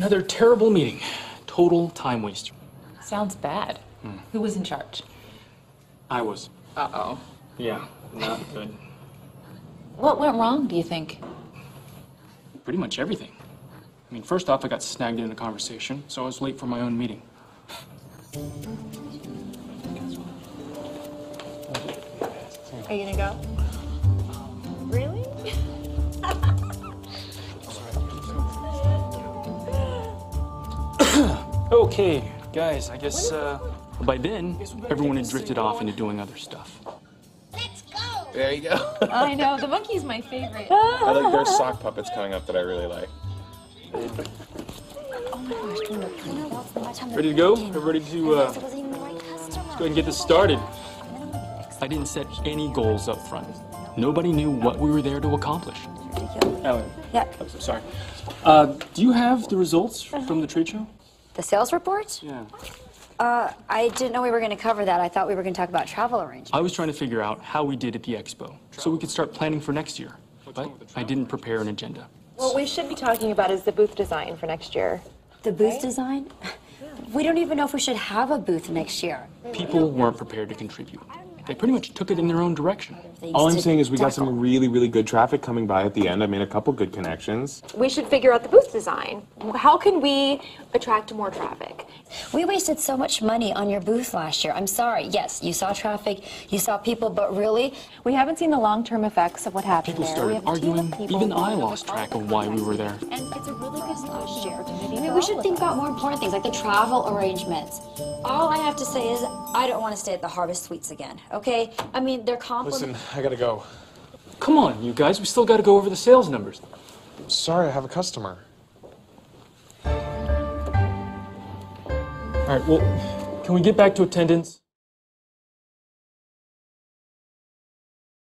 Another terrible meeting. Total time waster. Sounds bad. Who was in charge? I was. Uh-oh. Yeah, not good. What went wrong, do you think? Pretty much everything. I mean, first off, I got snagged in a conversation, so I was late for my own meeting. Are you gonna go? Really? Okay, guys, I guess, by then, everyone had drifted off into doing other stuff. Let's go! There you go. I know, the monkey's my favorite. I like there's sock puppets coming up that I really like. Ready to go? Everybody to, let's go ahead and get this started. I didn't set any goals up front. Nobody knew what we were there to accomplish. Ellen. Yeah. I'm so sorry. Do you have the results from the trade show? The sales report? Yeah. I didn't know we were going to cover that. I thought we were going to talk about travel arrangements. I was trying to figure out how we did at the expo, so we could start planning for next year. But I didn't prepare an agenda. What we should be talking about is the booth design for next year. The booth design? We don't even know if we should have a booth next year. People weren't prepared to contribute. They pretty much took it in their own direction. All I'm saying is we got some really, really good traffic coming by at the end. I made a couple good connections. We should figure out the booth design. How can we attract more traffic? We wasted so much money on your booth last year. I'm sorry. Yes, you saw traffic, you saw people, but really, We haven't seen the long-term effects of what happened People there. We started have a team of arguing. people Even I who lost track of why we were there. and it's a really good last year. I mean, we should think about more important things like the travel arrangements. All I have to say is I don't want to stay at the Harvest Suites again, okay? I mean, they're Listen, I gotta go. Come on, you guys, we still got to go over the sales numbers. Sorry, I have a customer. All right, well, can we get back to attendance?